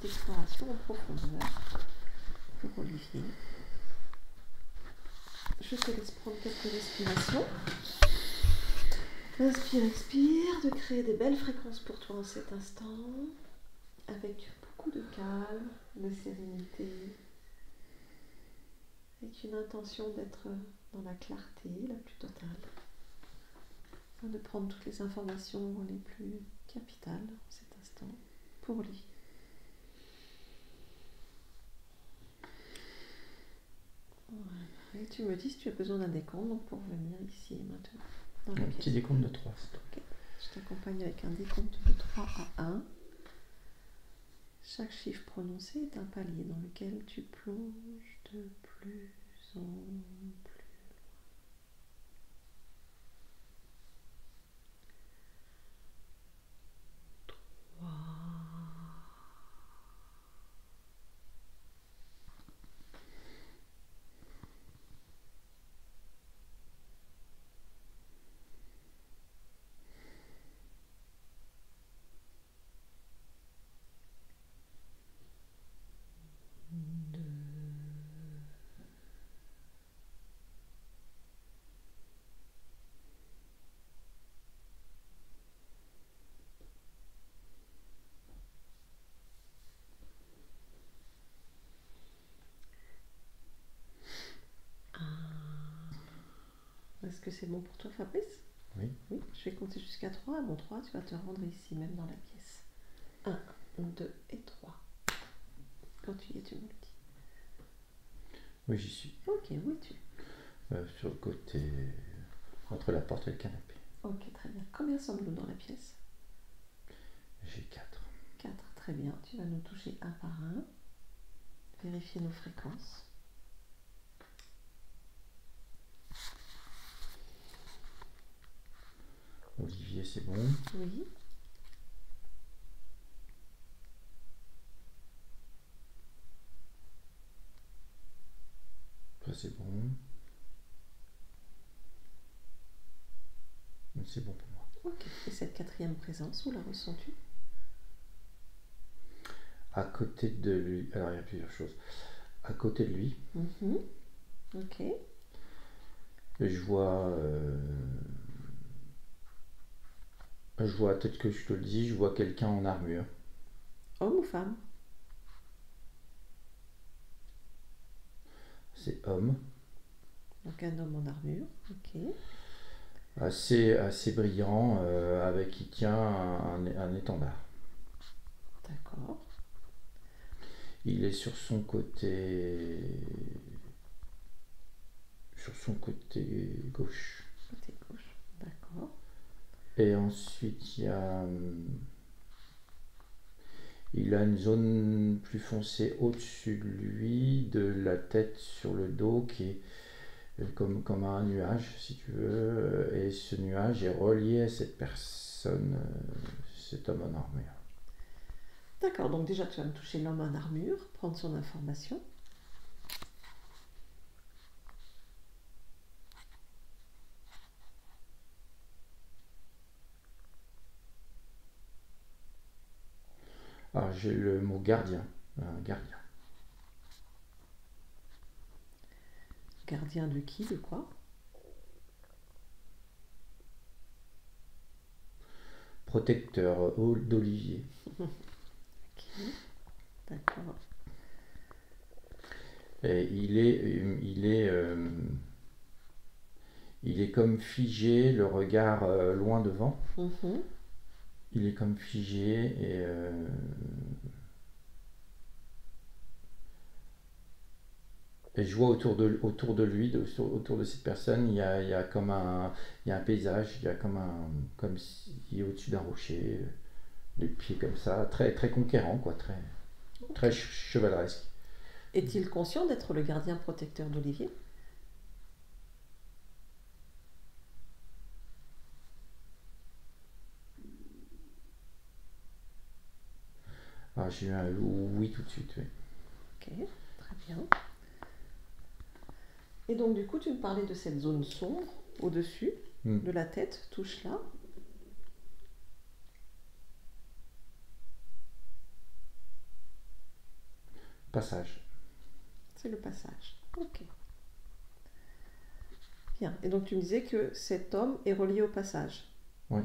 petite exploration en profondeur pour Olivier. Je te laisse prendre quelques respirations. Inspire, expire, de créer des belles fréquences pour toi en cet instant, avec beaucoup de calme, de sérénité, avec une intention d'être dans la clarté la plus totale, afin de prendre toutes les informations les plus capitales en cet instant pour lui. Voilà. Et tu me dis si tu as besoin d'un décompte donc pour venir ici et maintenant. Dans la Un pièce. petit décompte de 3. Okay. Je t'accompagne avec un décompte de 3 à 1. Chaque chiffre prononcé est un palier dans lequel tu plonges de plus en plus. Est-ce que c'est bon pour toi, Fabrice? Oui. Oui, je vais compter jusqu'à 3. À mon 3, tu vas te rendre ici, même dans la pièce. 1, 2 et 3. Quand tu y es, tu me le dis. Oui, j'y suis. Ok, où es-tu? Sur le côté, entre la porte et le canapé. Ok, très bien. Combien sommes-nous dans la pièce? J'ai 4. 4, très bien. Tu vas nous toucher un par un. Vérifier nos fréquences. Olivier, c'est bon. Oui. Toi, c'est bon. C'est bon pour moi. Ok. Et cette quatrième présence, où la ressens-tu? À côté de lui. Alors, il y a plusieurs choses. À côté de lui, Ok. je vois. Peut-être que je te le dis, je vois quelqu'un en armure. Homme ou femme? C'est homme. Donc un homme en armure. Ok. Assez brillant, avec qui tient un étendard. D'accord. Il est sur son côté gauche. Côté gauche. D'accord. Et ensuite, il a une zone plus foncée au-dessus de lui, de la tête sur le dos, qui est comme un nuage, si tu veux. Et ce nuage est relié à cette personne, cet homme en armure. D'accord, donc déjà tu vas me toucher l'homme en armure, prendre son information. Alors j'ai le mot gardien. Un gardien. Gardien de qui, de quoi? Protecteur d'Olivier. Ok, d'accord. Et il est comme figé, le regard loin devant. Il est comme figé et je vois autour de lui, autour de cette personne, il y a comme un paysage, il y a comme s'il est au-dessus d'un rocher, les pieds comme ça, très très conquérant quoi, très chevaleresque. Est-il conscient d'être le gardien protecteur d'Olivier? Ah, j'ai eu un oui tout de suite, oui. Ok, très bien. Et donc du coup, tu me parlais de cette zone sombre au-dessus de la tête, touche là. Passage. C'est le passage. Ok. Bien. Et donc tu me disais que cet homme est relié au passage. Oui.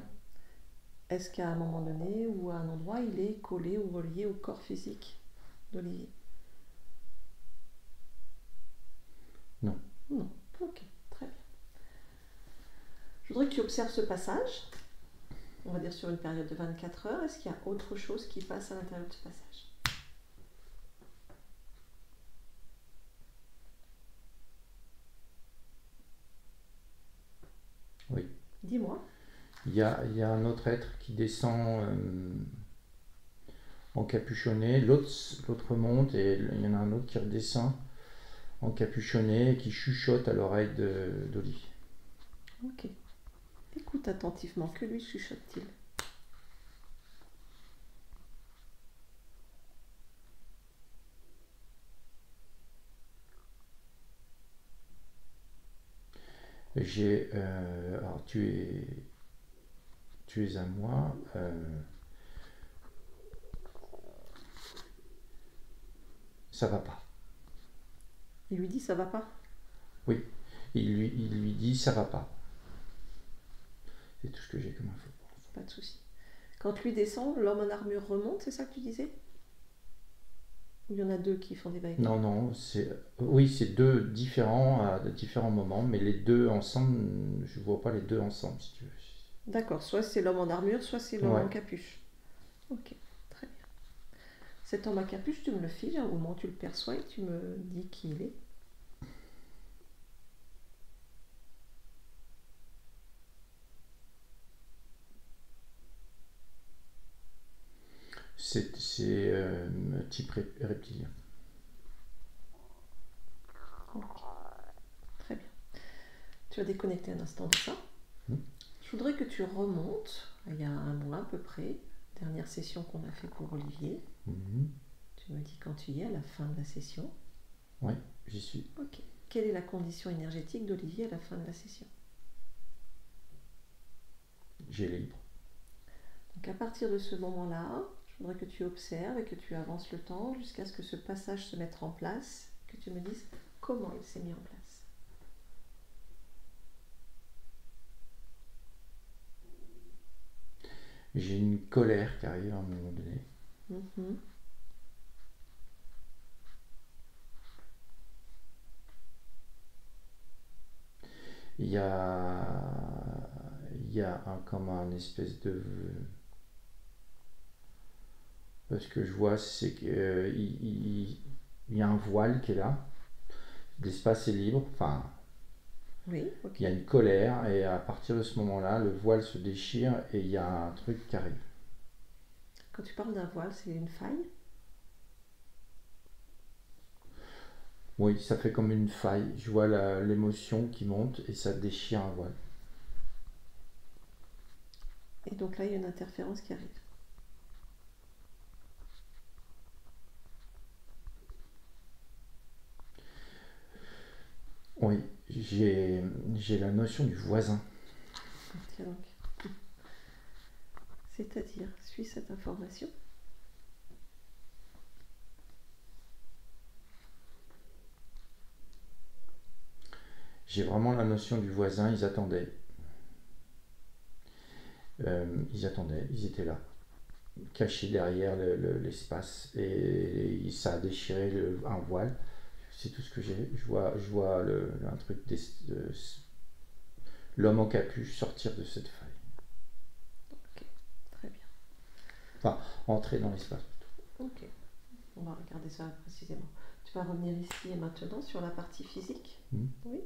Est-ce qu'à un moment donné ou à un endroit, il est collé ou relié au corps physique d'Olivier? Non. Non. Ok, très bien. Je voudrais que tu observes ce passage, on va dire sur une période de 24 heures. Est-ce qu'il y a autre chose qui passe à l'intérieur de ce passage? Oui. Dis-moi. Il y a un autre être qui descend encapuchonné, l'autre monte et il y en a un autre qui redescend encapuchonné et qui chuchote à l'oreille d'Olivier. Ok. Écoute attentivement, que lui chuchote-t-il? Alors tu es à moi. Ça va pas. Il lui dit ça va pas? Oui. Il lui dit ça va pas. C'est tout ce que j'ai comme info. Pas de souci. Quand lui descend, l'homme en armure remonte, c'est ça que tu disais? Ou il y en a deux qui font des va-et-vient? Non, oui, c'est deux différents à de différents moments, mais les deux ensemble, je vois pas les deux ensemble si tu veux. D'accord, soit c'est l'homme en armure, soit c'est l'homme Ouais. en capuche. Ok, très bien. Cet homme à capuche, tu me le files au moment où tu le perçois et tu me dis qui il est. C'est type reptilien. Ok, très bien. Tu vas déconnecter un instant de ça. Je voudrais que tu remontes, il y a un mois à peu près, dernière session qu'on a fait pour Olivier. Tu me dis quand tu y es, à la fin de la session. Oui, j'y suis. Ok. Quelle est la condition énergétique d'Olivier à la fin de la session? J'ai libre. Donc à partir de ce moment-là, je voudrais que tu observes et que tu avances le temps jusqu'à ce que ce passage se mette en place, que tu me dises comment il s'est mis en place. J'ai une colère qui arrive à un moment donné. Il y a comme un espèce de... Ce que je vois, c'est qu'il y a un voile qui est là. L'espace est libre. Enfin, Oui, ok. il y a une colère et à partir de ce moment-là, le voile se déchire et il y a un truc qui arrive. Quand tu parles d'un voile, c'est une faille? Oui, ça fait comme une faille. Je vois l'émotion qui monte et ça déchire un voile. Et donc là, il y a une interférence qui arrive. Oui, j'ai la notion du voisin. Tiens donc. C'est-à-dire, suis cette information. J'ai vraiment la notion du voisin, ils attendaient. Ils étaient là, cachés derrière l'espace et ça a déchiré un voile. C'est tout ce que j'ai. Je vois un truc, l'homme en capuche sortir de cette faille. Ok, très bien. Enfin, entrer dans l'espace. Ok, on va regarder ça précisément. Tu vas revenir ici et maintenant sur la partie physique. Oui.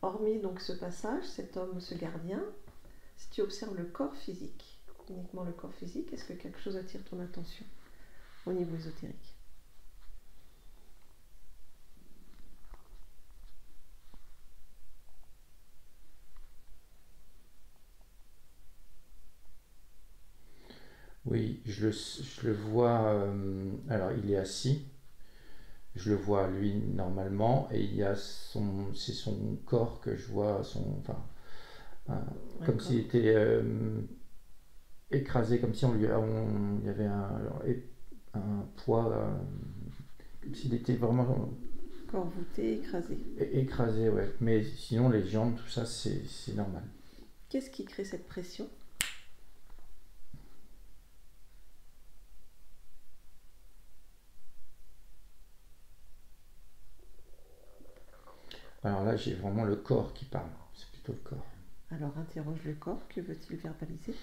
Hormis donc ce passage, cet homme, ce gardien, si tu observes le corps physique, uniquement le corps physique, est-ce que quelque chose attire ton attention au niveau ésotérique? Oui, je le vois. Alors, il est assis. Je le vois lui normalement et il y a c'est son corps que je vois, comme s'il était écrasé, comme si il y avait un poids comme s'il était vraiment corps voûté, écrasé. Écrasé, ouais. Mais sinon, les jambes, tout ça, c'est normal. Qu'est-ce qui crée cette pression? Alors là, j'ai vraiment le corps qui parle. C'est plutôt le corps. Alors interroge le corps. Que veut-il verbaliser?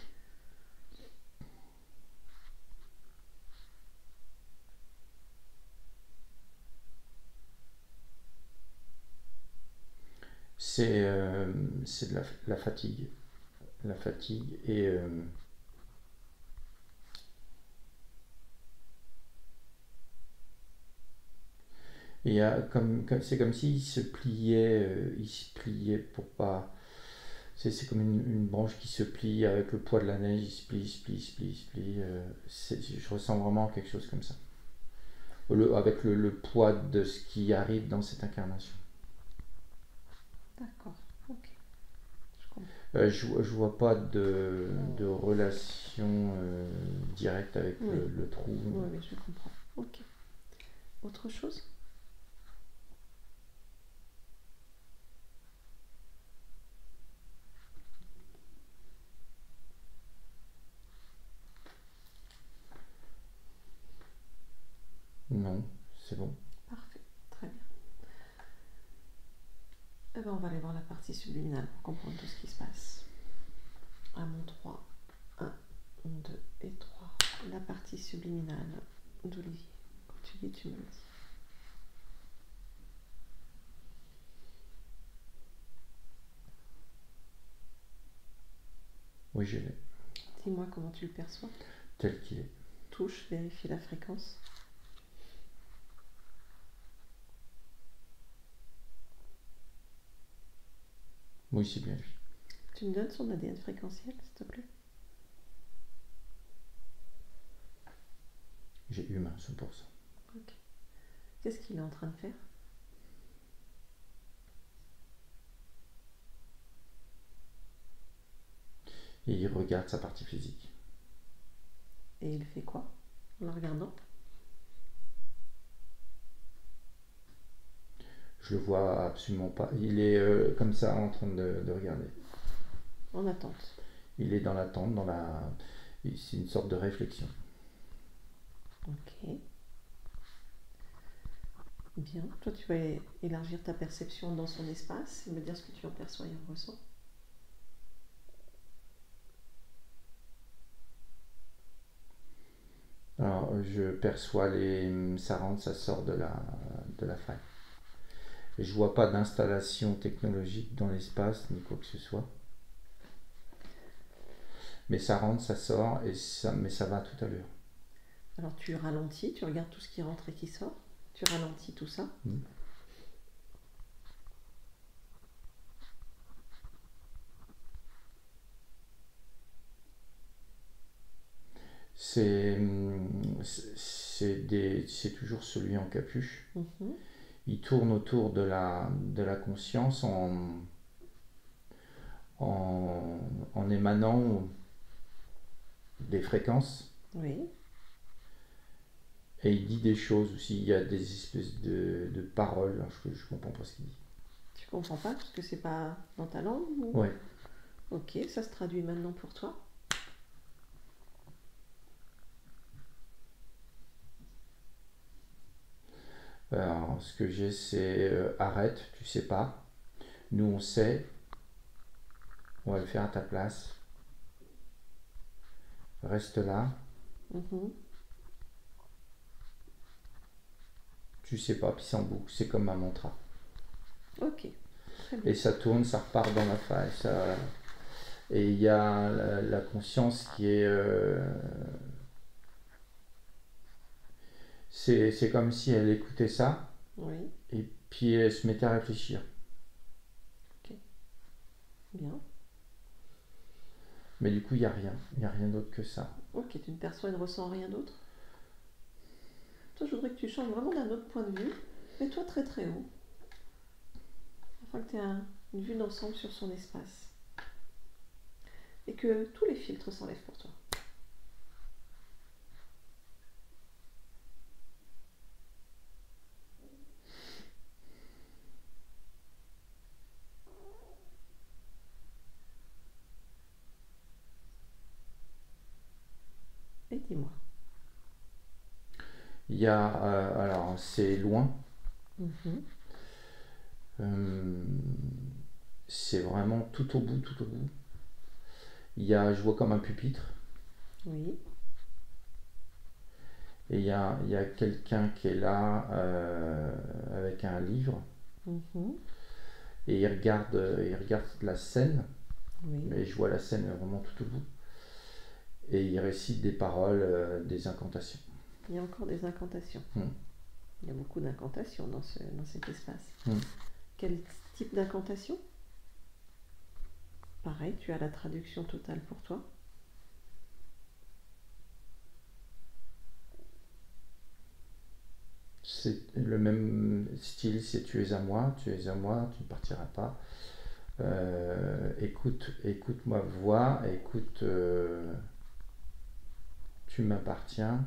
C'est de la fatigue. La fatigue et il y a c'est comme s'il se pliait pour pas. C'est comme une branche qui se plie avec le poids de la neige, il se plie, il se plie, il se plie, il se plie. Je ressens vraiment quelque chose comme ça. Avec le poids de ce qui arrive dans cette incarnation. D'accord, ok. Je vois pas de relation directe avec le trou. Oui, mais je comprends. Ok. Autre chose? Non, c'est bon. Parfait, très bien. Eh ben, on va aller voir la partie subliminale pour comprendre tout ce qui se passe. À mon 3, 1, 2 et 3. La partie subliminale d'Olivier. Quand tu dis, tu me le dis. Oui, je l'ai. Dis-moi comment tu le perçois. Tel qu'il est. Touche, vérifie la fréquence. Oui, c'est bien lui. Tu me donnes son ADN fréquentiel, s'il te plaît? J'ai humain, 100%. Ok. Qu'est-ce qu'il est en train de faire? Et il regarde sa partie physique. Et il fait quoi en la regardant? Je le vois absolument pas. Il est comme ça en train de regarder. En attente. Il est dans l'attente, c'est une sorte de réflexion. Ok. Bien. Toi, tu vas élargir ta perception dans son espace et me dire ce que tu en perçois et en ressens. Alors, je perçois ça rentre, ça sort de la faille. Et je vois pas d'installation technologique dans l'espace, ni quoi que ce soit. Mais ça rentre, ça sort, mais ça va tout à l'heure. Alors, tu ralentis, tu regardes tout ce qui rentre et qui sort. Tu ralentis tout ça. C'est toujours celui en capuche. Il tourne autour de la conscience en émanant des fréquences. Oui. Et il dit des choses aussi. Il y a des espèces de paroles. Alors je comprends pas ce qu'il dit. Tu comprends pas parce que c'est pas dans ta langue ou... Ouais. Ok, ça se traduit maintenant pour toi. Alors, ce que j'ai, c'est arrête, tu sais pas. Nous, on sait. On va le faire à ta place. Reste là. Tu sais pas, puis c'est en boucle. C'est comme un mantra. Ok. Et ça tourne, ça repart dans la faille. Et il y a la conscience qui est... c'est comme si elle écoutait ça. Oui. Et puis elle se mettait à réfléchir. Ok. Bien. Mais du coup, il n'y a rien. Il n'y a rien d'autre que ça. Ok, tu ne perçois et ne ressens rien d'autre? Toi, je voudrais que tu changes vraiment d'un autre point de vue. Mets-toi très très haut. Afin que tu aies une vue d'ensemble sur son espace. Et que tous les filtres s'enlèvent pour toi. dis-moi. Il y a, alors c'est loin, c'est vraiment tout au bout, tout au bout. Il y a, je vois comme un pupitre. Oui. Et il y a quelqu'un qui est là avec un livre. Et il regarde la scène. Oui. Mais je vois la scène vraiment tout au bout. Et il récite des paroles, des incantations. Il y a encore des incantations. Il y a beaucoup d'incantations dans cet espace. Quel type d'incantation? Pareil, tu as la traduction totale pour toi. C'est le même style, c'est tu es à moi, tu ne partiras pas. Écoute ma voix, écoute, tu m'appartiens.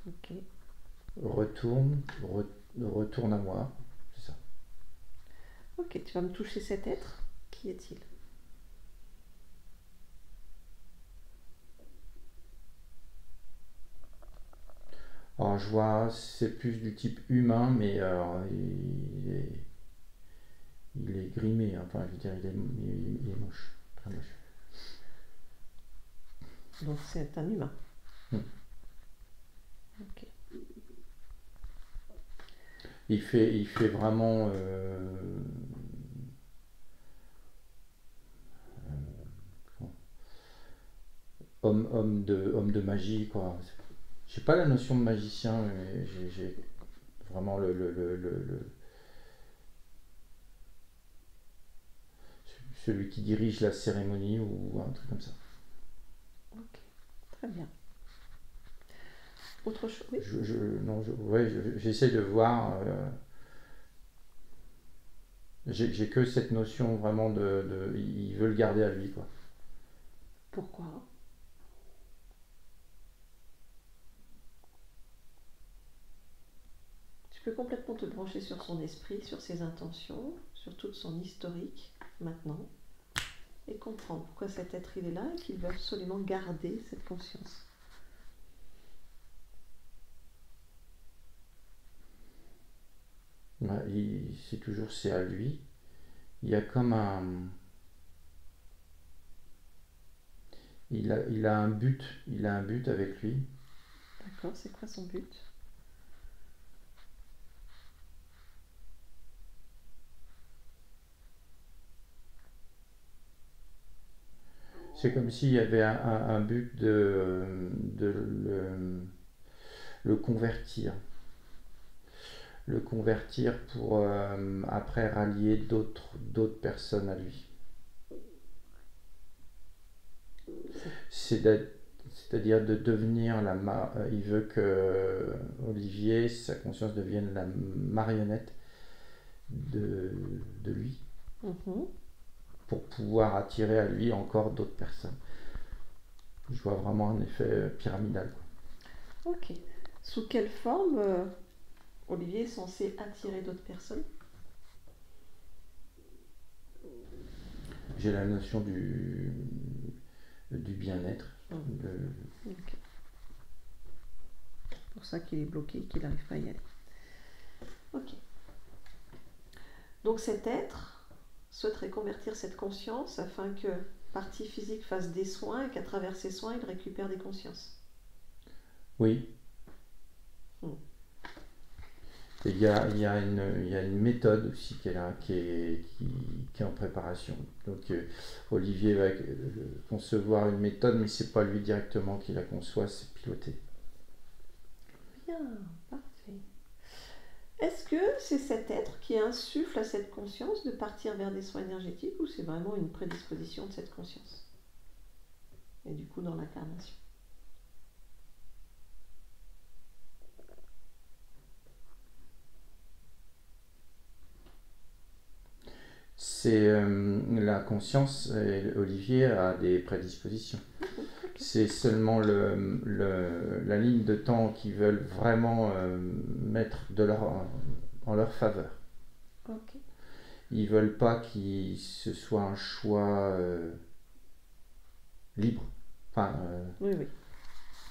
Ok. Retourne à moi, c'est ça. Ok, tu vas me toucher cet être. Qui est-il? Alors je vois, c'est plus du type humain, mais il est grimé, enfin je veux dire, il est moche, très moche. Donc c'est un humain. Ok. Il fait vraiment homme de magie, quoi. J'ai pas la notion de magicien, mais j'ai vraiment celui qui dirige la cérémonie ou un truc comme ça. Ok, très bien. Autre chose? Oui. J'essaie de voir. J'ai que cette notion vraiment il veut le garder à lui, quoi. Pourquoi? Tu peux complètement te brancher sur son esprit, sur ses intentions, sur toute son historique maintenant, et comprendre pourquoi cet être il est là et qu'il veut absolument garder cette conscience. C'est toujours c'est à lui. Il y a comme un. Il a un but. Il a un but avec lui. D'accord, c'est quoi son but? C'est comme s'il y avait un but de le convertir. Le convertir pour après rallier d'autres personnes à lui. C'est-à-dire de devenir il veut que Olivier, sa conscience devienne la marionnette de lui. Pour pouvoir attirer à lui encore d'autres personnes. Je vois vraiment un effet pyramidal, quoi. Ok. Sous quelle forme Olivier est censé attirer d'autres personnes? J'ai la notion du bien-être. Okay. C'est pour ça qu'il est bloqué, qu'il n'arrive pas à y aller. Ok. Donc cet être souhaiterait convertir cette conscience afin que partie physique fasse des soins et qu'à travers ces soins, il récupère des consciences. Oui. Et il y a une méthode aussi qui est en préparation. Donc Olivier va concevoir une méthode, mais c'est pas lui directement qui la conçoit, c'est piloté. Bien, parfait. Est-ce que c'est cet être qui insuffle à cette conscience de partir vers des soins énergétiques ou c'est vraiment une prédisposition de cette conscience? Et du coup dans l'incarnation. C'est la conscience, Olivier a des prédispositions. C'est seulement la ligne de temps qu'ils veulent vraiment mettre en leur faveur. Okay. Ils veulent pas que ce soit un choix libre. Enfin, oui, oui.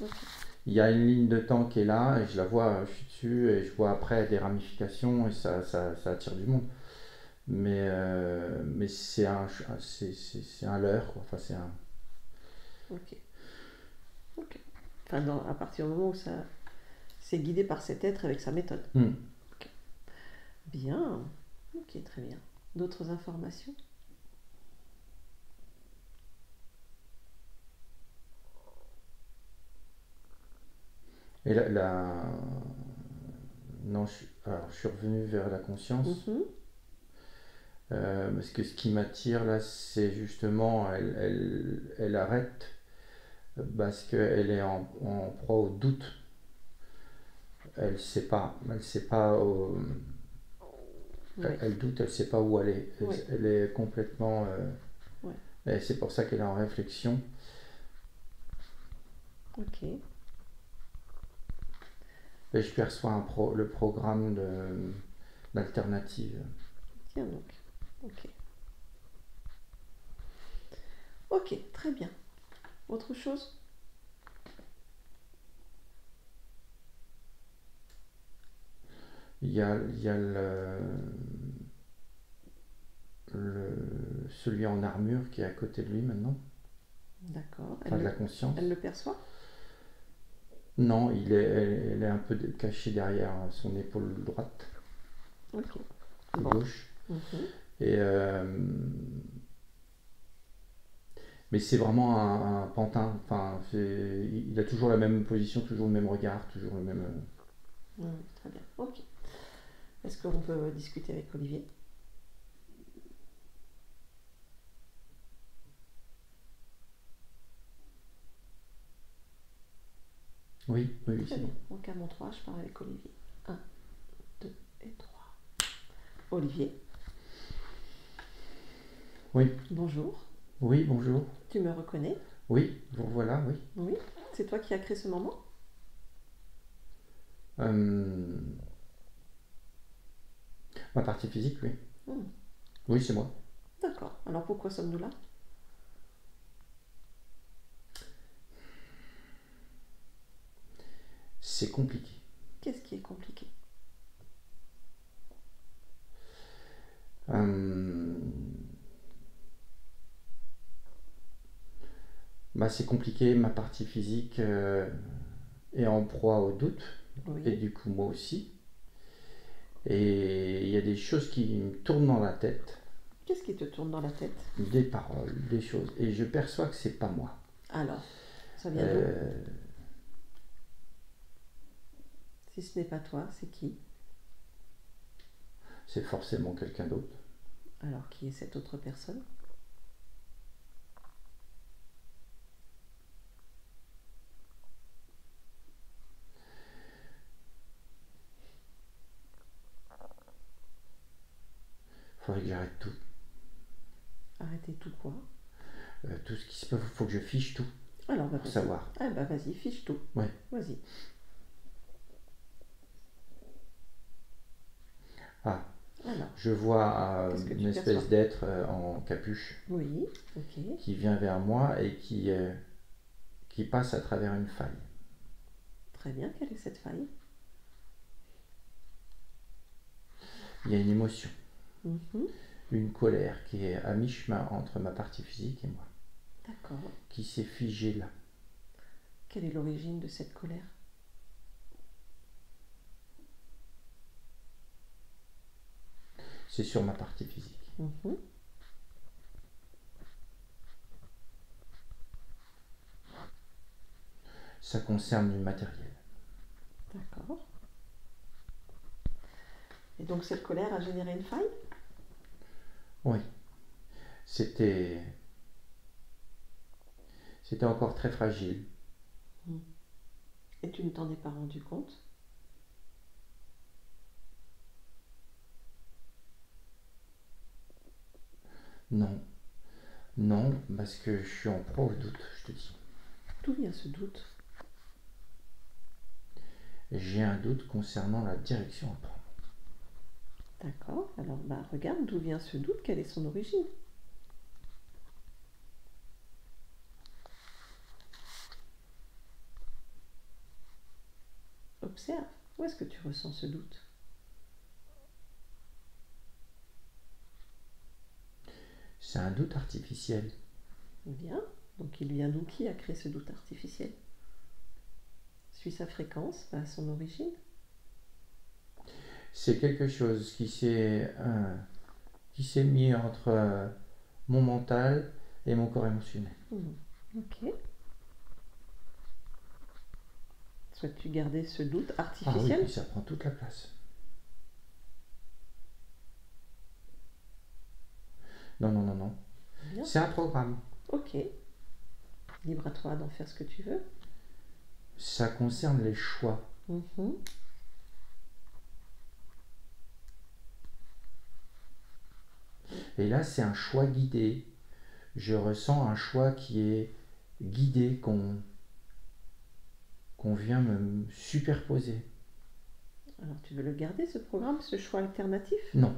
Okay. Il y a une ligne de temps qui est là, et je la vois, je suis dessus, et je vois après des ramifications, et ça attire du monde. Mais c'est un leurre, quoi. Enfin, c'est un... Ok. Ok. Enfin, à partir du moment où c'est guidé par cet être avec sa méthode. Okay. Bien. Ok, très bien. D'autres informations? Et non, je suis revenu vers la conscience. Parce que ce qui m'attire là, c'est justement, elle arrête parce qu'elle est en proie au doute. Elle sait pas elle doute, elle sait pas où aller. Elle est complètement. Et c'est pour ça qu'elle est en réflexion. Ok. Et je perçois le programme d'alternative. Tiens donc. Ok. Ok, très bien. Autre chose? Il y a celui en armure qui est à côté de lui maintenant. D'accord. Enfin, de la conscience. Elle le perçoit? Non, elle est un peu cachée derrière son épaule droite. Ok. Ou gauche. Et mais c'est vraiment un pantin. Enfin, il a toujours la même position, toujours le même regard, toujours le même. Très bien. Ok. Est-ce qu'on peut discuter avec Olivier? Oui, c'est bon. Donc à mon 3, je parle avec Olivier. 1, 2 et 3. Olivier. Oui. Bonjour. Oui, bonjour. Tu me reconnais? Oui, vous voilà, oui. Oui. C'est toi qui as créé ce moment? Ma partie physique, oui. Oui, c'est moi. D'accord. Alors pourquoi sommes-nous là? C'est compliqué. Qu'est-ce qui est compliqué? C'est compliqué, ma partie physique est en proie au doute, et du coup moi aussi. Et il y a des choses qui me tournent dans la tête. Qu'est-ce qui te tourne dans la tête? Des paroles, des choses. Et je perçois que c'est pas moi. Alors, ça vient d'où? Si ce n'est pas toi, c'est qui? C'est forcément quelqu'un d'autre. Alors, qui est cette autre personne? Faudrait que j'arrête tout. Arrêter tout quoi? Tout ce qui se peut, faut que je fiche tout. Alors, pour savoir. Ah bah vas-y, fiche tout. Ouais. Vas-y. Ah. Alors, je vois une espèce d'être en capuche. Oui, ok. Qui vient vers moi et qui passe à travers une faille. Très bien, quelle est cette faille? Il y a une émotion. Une colère qui est à mi-chemin entre ma partie physique et moi. D'accord. Qui s'est figée là. Quelle est l'origine de cette colère? C'est sur ma partie physique. Ça concerne du matériel. D'accord. Et donc cette colère a généré une faille? Oui. C'était encore très fragile. Et tu ne t'en es pas rendu compte? Non. Non, parce que je suis en proie au doute, je te dis. D'où vient ce doute? J'ai un doute concernant la direction à prendre. D'accord, alors regarde d'où vient ce doute, quelle est son origine? ressens ce doute? C'est un doute artificiel. Bien. Donc il vient d'où? Qui a créé ce doute artificiel? Suis sa fréquence, pas son origine. C'est quelque chose qui s'est mis entre mon mental et mon corps émotionnel. Ok. Souhaites-tu garder ce doute artificiel? Ah oui, ça prend toute la place. Non, non, non, non. Bien. C'est un programme. Ok. Libre à toi d'en faire ce que tu veux. Ça concerne les choix. Et là, c'est un choix guidé. Je ressens un choix qui est guidé, qu'on vient me superposer. Alors, tu veux le garder, ce programme, ce choix alternatif? Non.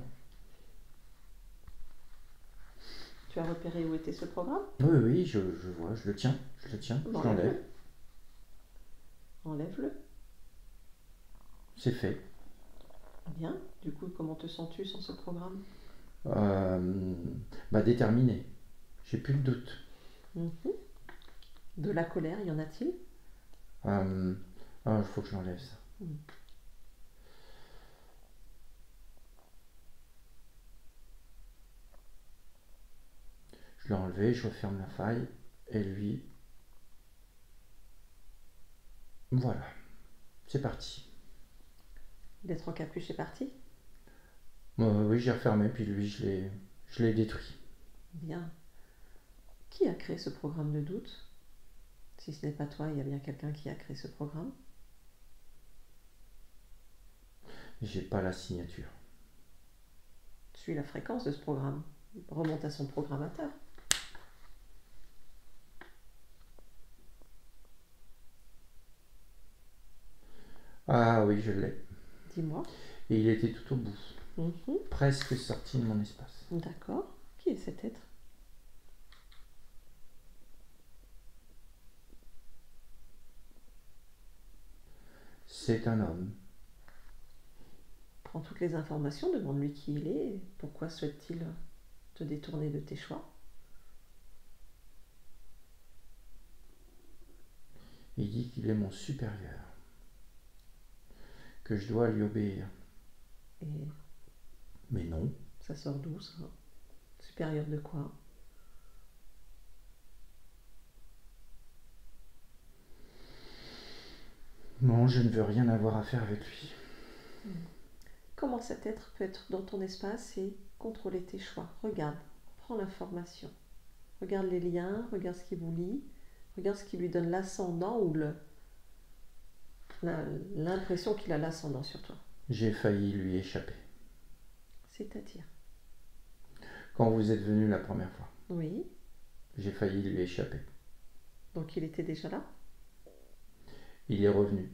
Tu as repéré où était ce programme? Oui, oui, je vois, je le tiens, je l'enlève. Enlève-le. C'est fait. Bien. Du coup, comment te sens-tu sans ce programme? Déterminé. J'ai plus de doute. De la colère, y en a-t-il? Il faut que je l'enlève, ça. Je l'ai enlevé, je referme la faille, et lui... Voilà. C'est parti. L'être en capuche est parti? Oui, j'ai refermé, puis lui, je l'ai détruit. Bien. Qui a créé ce programme de doute? Si ce n'est pas toi, il y a bien quelqu'un qui a créé ce programme. J'ai pas la signature. Suis la fréquence de ce programme. Remonte à son programmateur. Ah oui, je l'ai. Dis-moi. Et il était tout au bout. Presque sorti de mon espace. D'accord. Qui est cet être? C'est un homme. Prends toutes les informations, demande-lui qui il est et pourquoi souhaite-t-il te détourner de tes choix. Il dit qu'il est mon supérieur, que je dois lui obéir. Et mais non. Ça sort d'où, ça? Supérieur de quoi? Non, je ne veux rien avoir à faire avec lui. Comment cet être peut être dans ton espace et contrôler tes choix? Regarde, prends l'information. Regarde les liens, regarde ce qui vous lie, regarde ce qui lui donne l'ascendant ou l'impression qu'il a l'ascendant sur toi. J'ai failli lui échapper. C'est-à-dire? Quand vous êtes venu la première fois. Oui. J'ai failli lui échapper. Donc il était déjà là? Il est revenu.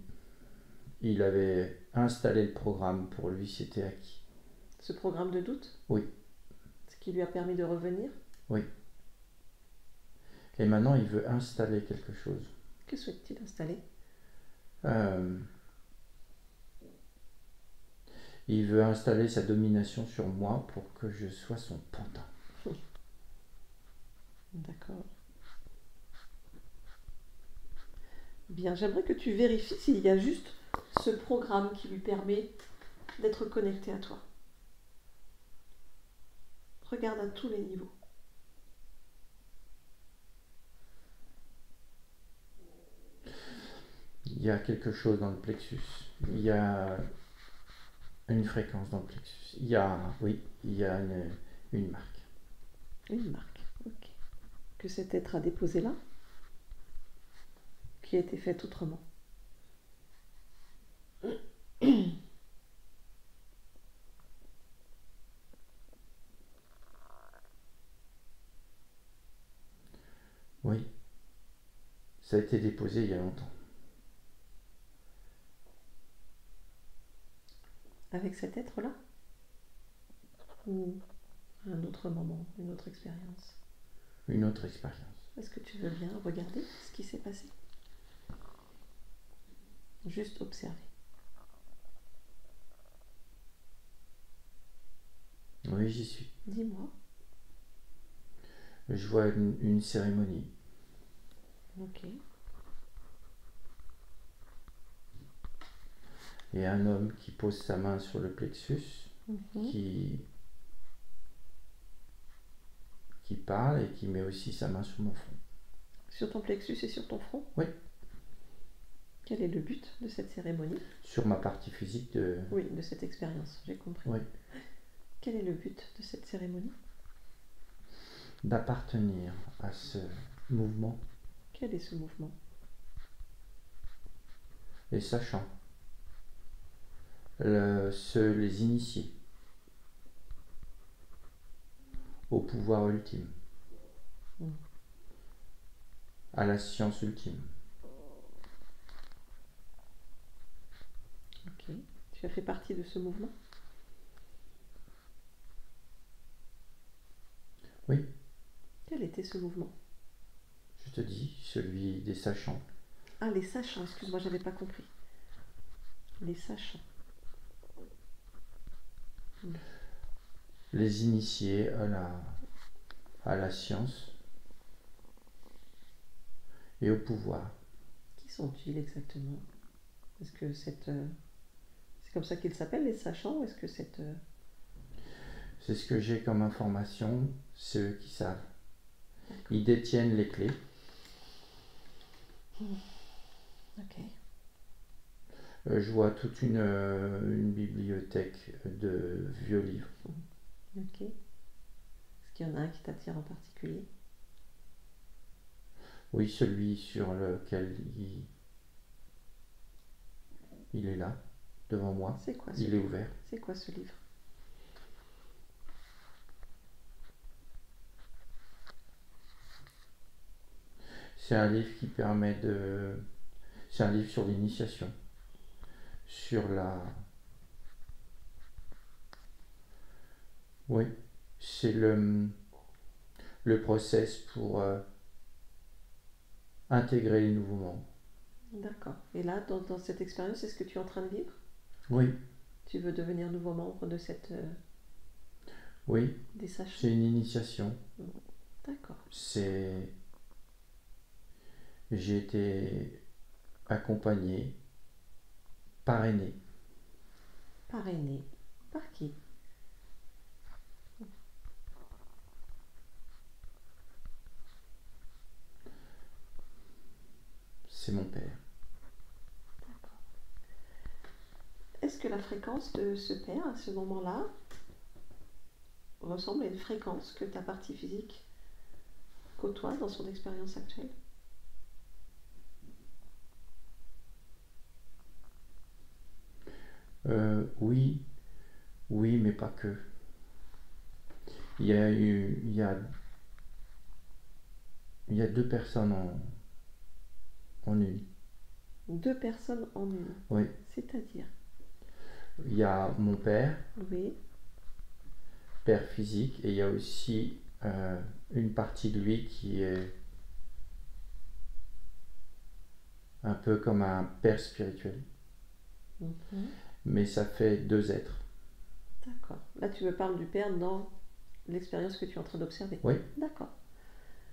Il avait installé le programme, pour lui c'était acquis. Ce programme de doute? Oui. Ce qui lui a permis de revenir? Oui. Et maintenant il veut installer quelque chose. Que souhaite-t-il installer? Il veut installer sa domination sur moi pour que je sois son pantin. D'accord. Bien, j'aimerais que tu vérifies s'il y a juste ce programme qui lui permet d'être connecté à toi. Regarde à tous les niveaux. Il y a quelque chose dans le plexus. Il y a une fréquence dans le plexus. Il y a une marque. Une marque, ok. Que cet être a déposé là, qui a été faite autrement. Oui. Ça a été déposé il y a longtemps. Avec cet être-là? Ou un autre moment, une autre expérience? Une autre expérience. Est-ce que tu veux bien regarder ce qui s'est passé? Juste observer. j'y suis. Dis-moi. Je vois une cérémonie. Ok. Et un homme qui pose sa main sur le plexus, qui parle et qui met aussi sa main sur mon front. Sur ton plexus et sur ton front? Oui. Quel est le but de cette cérémonie? Sur ma partie physique de... Oui, de cette expérience, j'ai compris. Oui. Quel est le but de cette cérémonie? D'appartenir à ce mouvement. Quel est ce mouvement? Les sachants. Les initiés au pouvoir ultime, à la science ultime. Ok. Tu as fait partie de ce mouvement? Oui. Quel était ce mouvement? Je te dis, celui des sachants. Ah, les sachants, excuse-moi, j'avais pas compris. Les sachants. Les initiés à la science et au pouvoir. Qui sont-ils exactement? Est-ce que c'est comme ça qu'ils s'appellent, les sachants, ou est-ce que c'est... C'est ce que j'ai comme information, c'est eux qui savent. Ils détiennent les clés. Ok. Je vois toute une bibliothèque de vieux livres. Ok. Est-ce qu'il y en a un qui t'attire en particulier? Oui, celui sur lequel il est là, devant moi. C'est quoi il est ouvert. C'est quoi ce livre? C'est un livre qui permet de... C'est un livre sur l'initiation. Sur la... Oui, c'est le process pour intégrer les nouveaux membres. D'accord. Et là, dans cette expérience, est-ce que tu es en train de vivre? Oui. Tu veux devenir nouveau membre de cette... Oui. Des sachants? C'est une initiation. D'accord. J'ai été accompagné, parrainé. Parrainé. Par qui? C'est mon père. D'accord. Est-ce que la fréquence de ce père, à ce moment-là, ressemble à une fréquence que ta partie physique côtoie dans son expérience actuelle? Oui, mais pas que. Il y a deux personnes en une. Deux personnes en une? Oui. C'est-à-dire? Il y a mon père, oui, père physique, et il y a aussi une partie de lui qui est un peu comme un père spirituel. Mais ça fait deux êtres. D'accord. Là, tu me parles du père dans l'expérience que tu es en train d'observer? Oui. D'accord.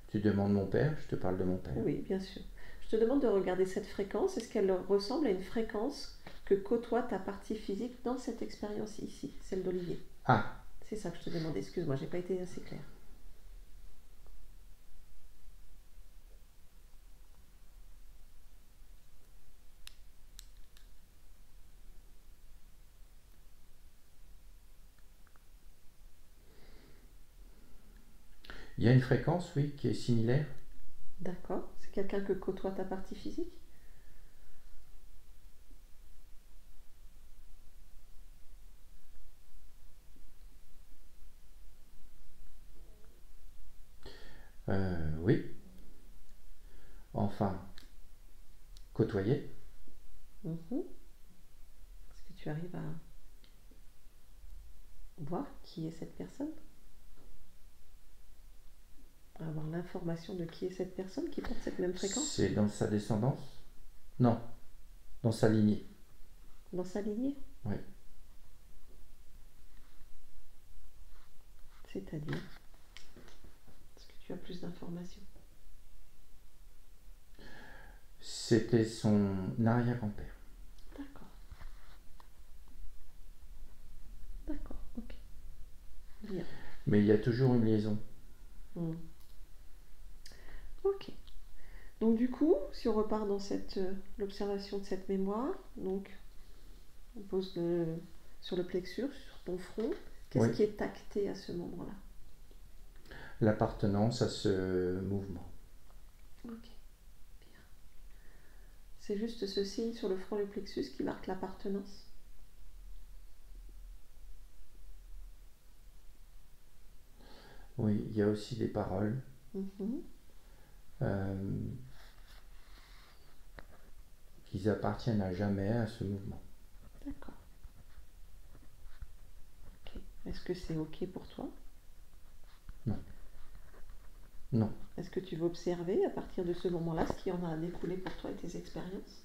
Tu demandes mon père, je te parle de mon père. Oui, bien sûr. Je te demande de regarder cette fréquence. Est-ce qu'elle ressemble à une fréquence que côtoie ta partie physique dans cette expérience ici, celle d'Olivier? Ah. C'est ça que je te demandais. Excuse-moi, j'ai pas été assez claire. Il y a une fréquence, oui, qui est similaire. D'accord. C'est quelqu'un que côtoie ta partie physique? Oui. Enfin, côtoyer. Est-ce que tu arrives à voir qui est cette personne? À avoir l'information de qui est cette personne qui porte cette même fréquence? C'est dans sa descendance? Non, dans sa lignée. Dans sa lignée? Oui. C'est-à-dire, est-ce que tu as plus d'informations? C'était son arrière-grand-père. D'accord. D'accord, ok. Bien. Mais il y a toujours une liaison. Ok. Donc du coup, si on repart dans l'observation de cette mémoire, donc on pose sur le plexus, sur ton front, qu'est-ce qui est acté à ce moment-là? L'appartenance à ce mouvement. Ok, bien. C'est juste ce signe sur le front et le plexus qui marque l'appartenance? Oui, il y a aussi des paroles. Qu'ils appartiennent à jamais à ce mouvement. D'accord. Ok. Est-ce que c'est ok pour toi? Non. Non. Est-ce que tu veux observer à partir de ce moment-là ce qui en a découlé pour toi et tes expériences?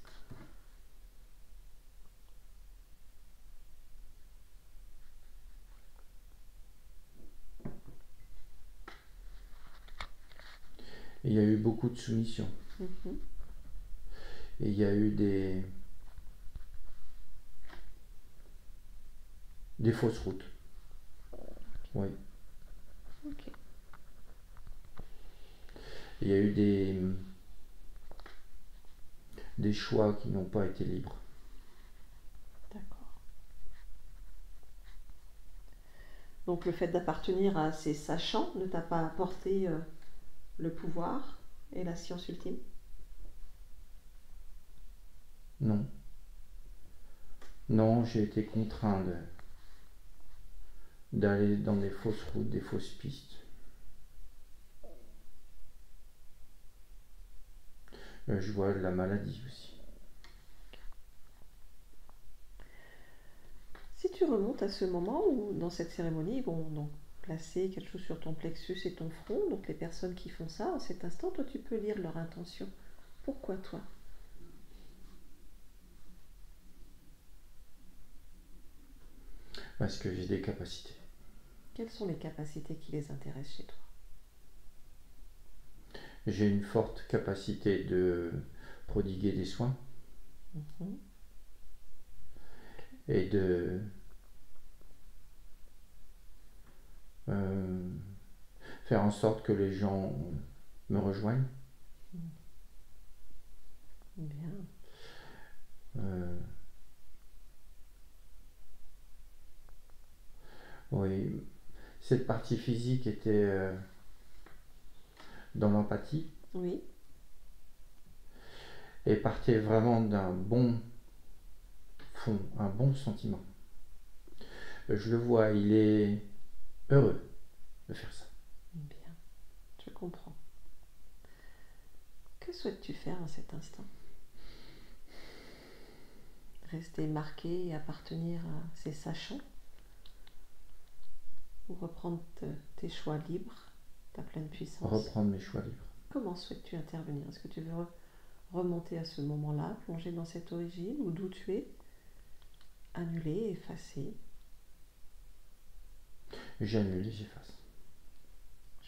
Il y a eu beaucoup de soumission. Et il y a eu des fausses routes. Oui. Ok. Il y a eu des choix qui n'ont pas été libres. D'accord. Donc le fait d'appartenir à ces sachants ne t'a pas apporté le pouvoir et la science ultime? Non. Non, j'ai été contraint d'aller dans des fausses routes, des fausses pistes. Je vois la maladie aussi. Si tu remontes à ce moment où, dans cette cérémonie, ils vont donc placer quelque chose sur ton plexus et ton front, donc les personnes qui font ça, en cet instant, toi, tu peux lire leur intention. Pourquoi toi? Parce que j'ai des capacités. Quelles sont les capacités qui les intéressent chez toi? J'ai une forte capacité de prodiguer des soins. Et de faire en sorte que les gens me rejoignent. Bien. Oui, cette partie physique était dans l'empathie. Oui. Et partait vraiment d'un bon fond, un bon sentiment. Je le vois, il est heureux de faire ça. Bien, je comprends. Que souhaites-tu faire en cet instant? Rester marqué et appartenir à ces sachants? Ou reprendre tes choix libres, ta pleine puissance? Reprendre mes choix libres. Comment souhaites-tu intervenir? Est-ce que tu veux remonter à ce moment-là, plonger dans cette origine, ou d'où tu es, annuler, effacer? J'annule et j'efface.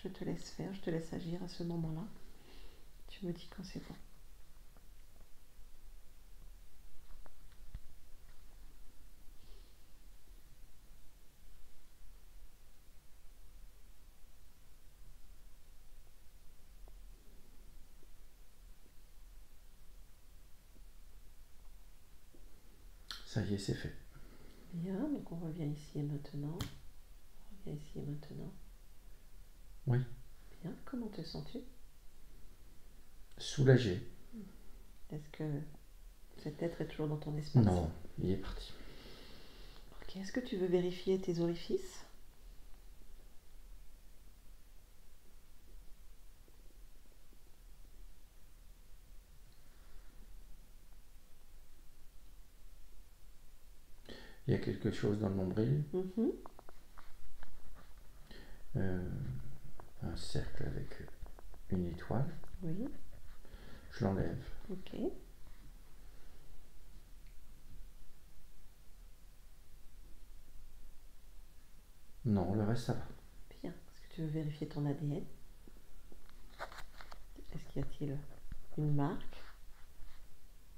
Je te laisse faire, je te laisse agir à ce moment-là. Tu me dis quand c'est bon. Ça y est, c'est fait. Bien, donc on revient ici et maintenant. On revient ici et maintenant. Oui. Bien, comment te sens-tu? Soulagé. Est-ce que cet être est toujours dans ton espace? Non, il est parti. Ok, est-ce que tu veux vérifier tes orifices? Il y a quelque chose dans le nombril. Un cercle avec une étoile. Oui. Je l'enlève. Ok. Non, le reste ça va. Bien. tu veux vérifier ton ADN? Est-ce qu'il y a-t-il une marque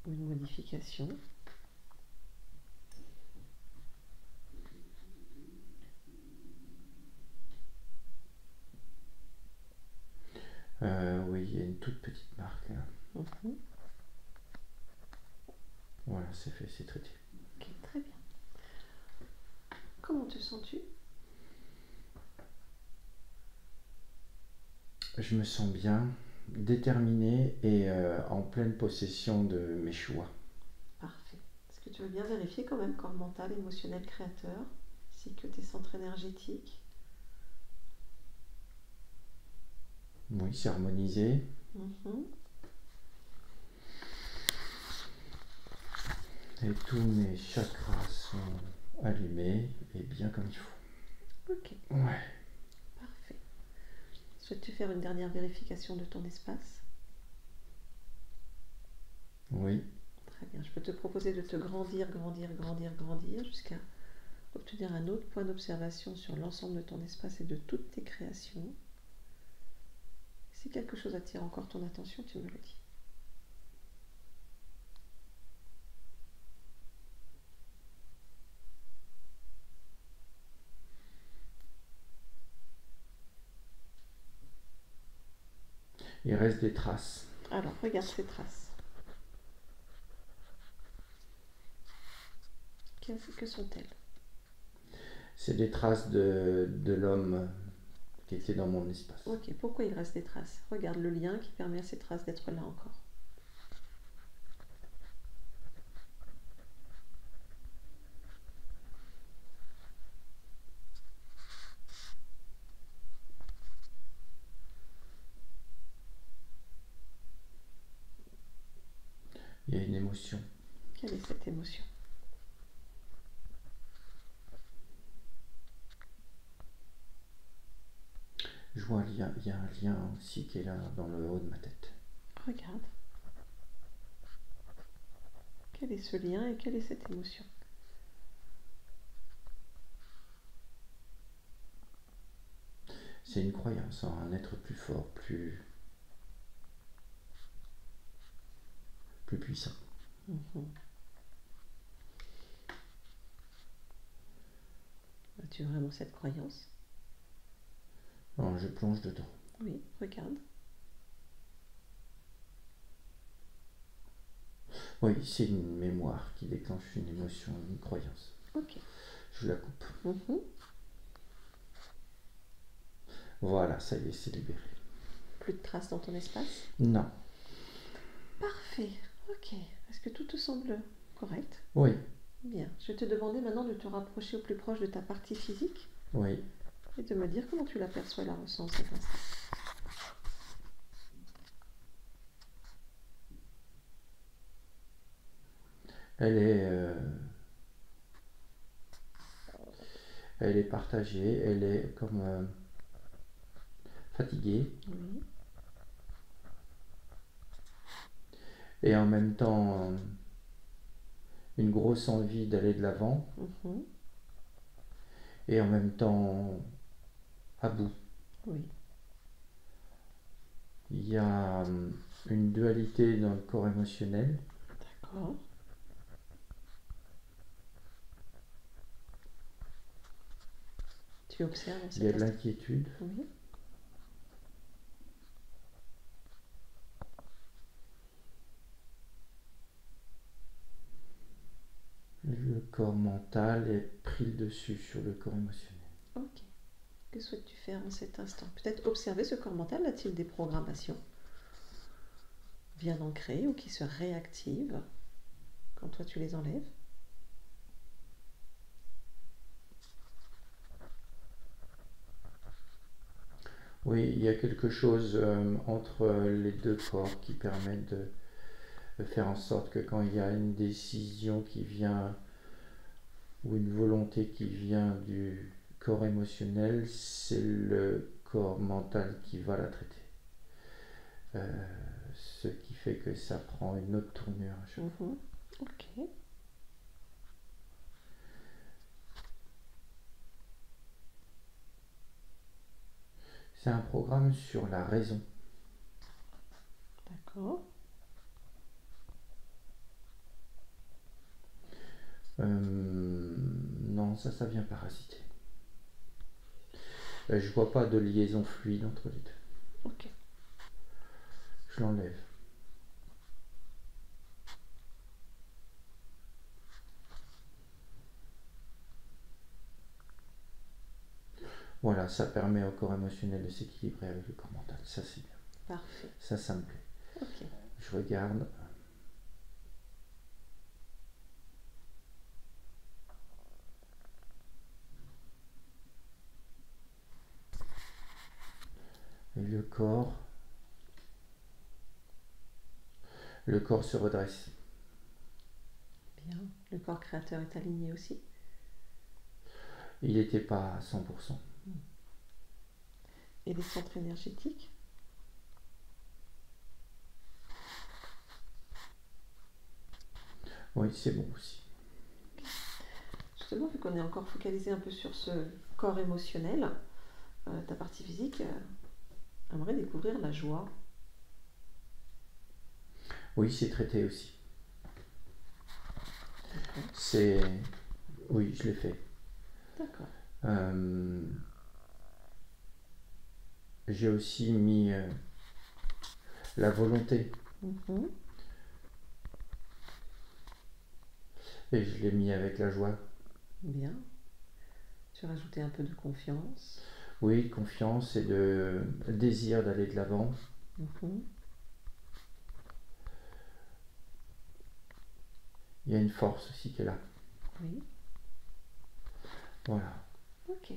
ou une modification? Oui, il y a une toute petite marque là. Voilà, c'est fait, c'est traité. Ok, très bien. Comment te sens-tu? Je me sens bien, déterminé et en pleine possession de mes choix. Parfait. Est-ce que tu veux bien vérifier quand même corps mental, émotionnel, créateur, ainsi que tes centres énergétiques? Oui, c'est harmonisé. Et tous mes chakras sont allumés et bien comme il faut. Ok. Ouais. Parfait. Souhaites-tu faire une dernière vérification de ton espace? Oui. Très bien. Je peux te proposer de te grandir jusqu'à obtenir un autre point d'observation sur l'ensemble de ton espace et de toutes tes créations. Si quelque chose attire encore ton attention, tu me le dis. Il reste des traces. Alors, regarde ces traces. Que sont-elles? C'est des traces de l'homme qui était dans mon espace. Ok, pourquoi il reste des traces? Regarde le lien qui permet à ces traces d'être là encore. Il y a une émotion. Quelle est cette émotion? Je vois il y a un lien aussi qui est là dans le haut de ma tête. Regarde. Quel est ce lien et quelle est cette émotion? C'est une croyance en un être plus fort, plus puissant. As-tu vraiment cette croyance? Non, je plonge dedans. Oui, regarde. Oui, c'est une mémoire qui déclenche une émotion, une croyance. Ok. Je la coupe. Voilà, ça y est, c'est libéré. Plus de traces dans ton espace? Non. Parfait. Ok. Est-ce que tout te semble correct? Oui. Bien. Je vais te demander maintenant de te rapprocher au plus proche de ta partie physique. Oui. Et de me dire comment tu l'aperçois et la ressens cet instant. Elle est partagée, elle est comme fatiguée. Oui. Et en même temps, une grosse envie d'aller de l'avant. Et en même temps, à bout. Oui. Il y a une dualité dans le corps émotionnel. D'accord. Tu observes Il y a de l'inquiétude. Oui. Le corps mental est pris le dessus sur le corps émotionnel. Ok. Que souhaites-tu faire en cet instant? Peut-être observer ce corps mental, a-t-il des programmations bien ancrées ou qui se réactivent quand toi tu les enlèves? Oui, il y a quelque chose entre les deux corps qui permet de faire en sorte que quand il y a une décision qui vient ou une volonté qui vient du corps émotionnel, c'est le corps mental qui va la traiter. Ce qui fait que ça prend une autre tournure à chaque fois. Ok. C'était un programme sur la raison. D'accord. Non, ça vient parasiter. Je vois pas de liaison fluide entre les deux. Ok. Je l'enlève. Voilà, ça permet au corps émotionnel de s'équilibrer avec le corps mental. Ça, c'est bien. Parfait. Ça me plaît. Ok. Je regarde. Et le corps se redresse. Bien. Le corps créateur est aligné aussi. Il n'était pas à 100%. Et les centres énergétiques? Oui, c'est bon aussi. Justement, vu qu'on est encore focalisé un peu sur ce corps émotionnel, ta partie physique aimerait découvrir la joie. Oui, c'est traité aussi. D'accord. Oui, je l'ai fait. D'accord. J'ai aussi mis la volonté. Et je l'ai mis avec la joie. Bien. Tu as rajouté un peu de confiance. Oui, confiance et de désir d'aller de l'avant. Il y a une force aussi qui est là. Oui. Voilà. Ok.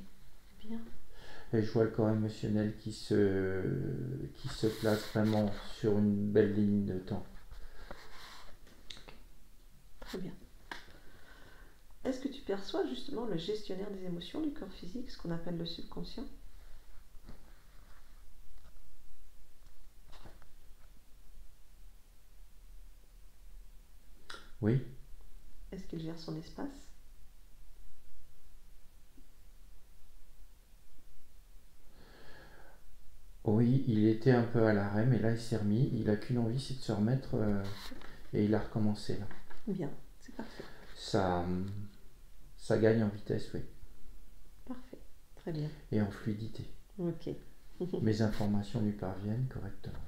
Bien. Et je vois le corps émotionnel qui se place vraiment sur une belle ligne de temps. Très bien. Est-ce que tu perçois justement le gestionnaire des émotions du corps physique, ce qu'on appelle le subconscient? Oui. Est-ce qu'il gère son espace? Oui, il était un peu à l'arrêt, mais là il s'est remis. Il n'a qu'une envie, c'est de se remettre et il a recommencé là. Bien, c'est parfait. Ça gagne en vitesse, oui. Parfait, très bien. Et en fluidité. Ok. Mes informations lui parviennent correctement.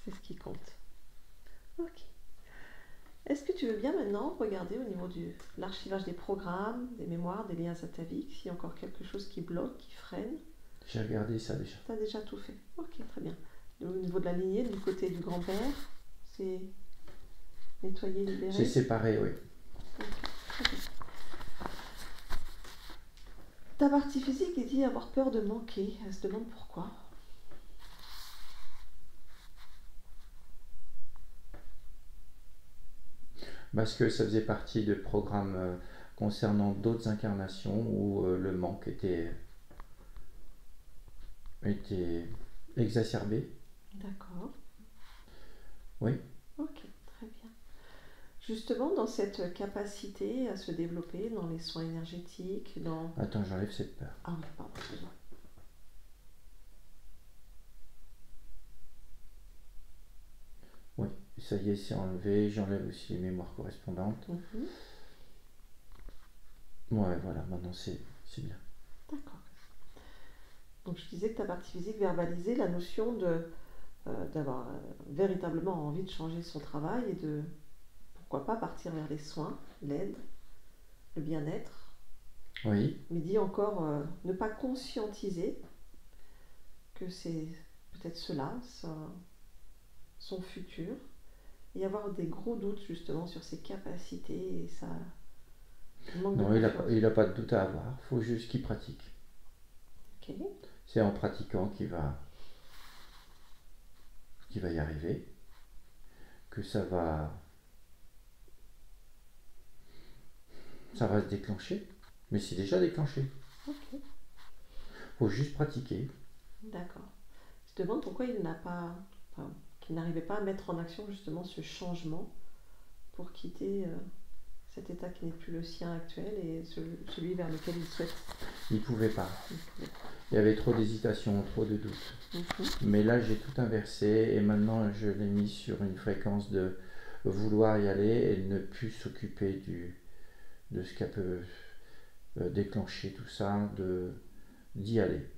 C'est ce qui compte. Ok. Est-ce que tu veux bien maintenant regarder au niveau de l'archivage des programmes, des mémoires, des liens ataviques, s'il y a encore quelque chose qui bloque, qui freine? J'ai regardé ça déjà. Tu as déjà tout fait. Ok, très bien. Au niveau de la lignée, du côté du grand-père, c'est nettoyé, libéré? C'est séparé, oui. Ok. Ta partie physique dit avoir peur de manquer. Elle se demande pourquoi. Parce que ça faisait partie de programmes concernant d'autres incarnations où le manque était exacerbé. D'accord. Oui. Ok, très bien. Justement, dans cette capacité à se développer dans les soins énergétiques, dans... Attends, j'enlève cette peur. Ah oui, pardon, excuse-moi. Oui, ça y est, c'est enlevé. J'enlève aussi les mémoires correspondantes. Ouais, voilà, maintenant c'est bien. D'accord. Donc je disais que ta partie physique verbalisait la notion d'avoir véritablement envie de changer son travail et de, pourquoi pas, partir vers les soins, l'aide, le bien-être. Oui. Mais dit encore ne pas conscientiser que c'est peut-être cela, son futur, et avoir des gros doutes justement sur ses capacités et sa manque de confiance. Il n'a pas de doute à avoir, il faut juste qu'il pratique. Ok. C'est en pratiquant qu'il va y arriver, que ça va se déclencher, mais c'est déjà déclenché. Ok. Faut juste pratiquer. D'accord. Je te demande pourquoi qu'il n'arrivait pas à mettre en action justement ce changement pour quitter cet état qui n'est plus le sien actuel et celui vers lequel il souhaite. Il ne pouvait pas. Il y avait trop d'hésitation, trop de doutes. Mais là, j'ai tout inversé et maintenant, je l'ai mis sur une fréquence de vouloir y aller et ne plus s'occuper de ce qui peut déclencher tout ça, d'y aller.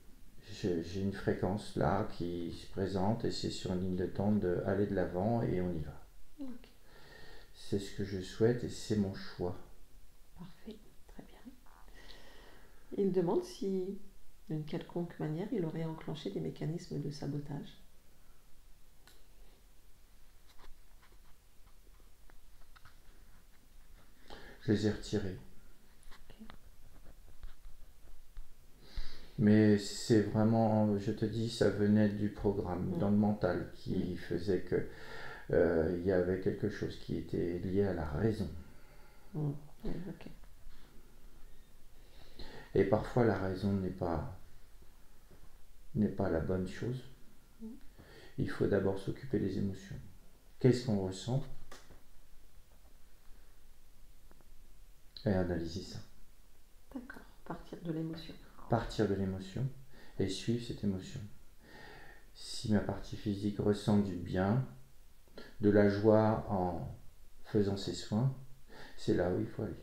J'ai une fréquence là qui se présente et c'est sur une ligne de temps d'aller de l'avant et on y va. Okay. C'est ce que je souhaite et c'est mon choix. Parfait, très bien. Il demande si, d'une quelconque manière, il aurait enclenché des mécanismes de sabotage. Je les ai retirés. Mais c'est vraiment, je te dis, ça venait du programme, dans le mental, qui faisait que il y avait quelque chose qui était lié à la raison. Okay. Et parfois la raison n'est pas la bonne chose. Il faut d'abord s'occuper des émotions. Qu'est-ce qu'on ressent? Et analyser ça. D'accord, partir de l'émotion. Partir de l'émotion et suivre cette émotion. Si ma partie physique ressent du bien, de la joie en faisant ses soins, c'est là où il faut aller.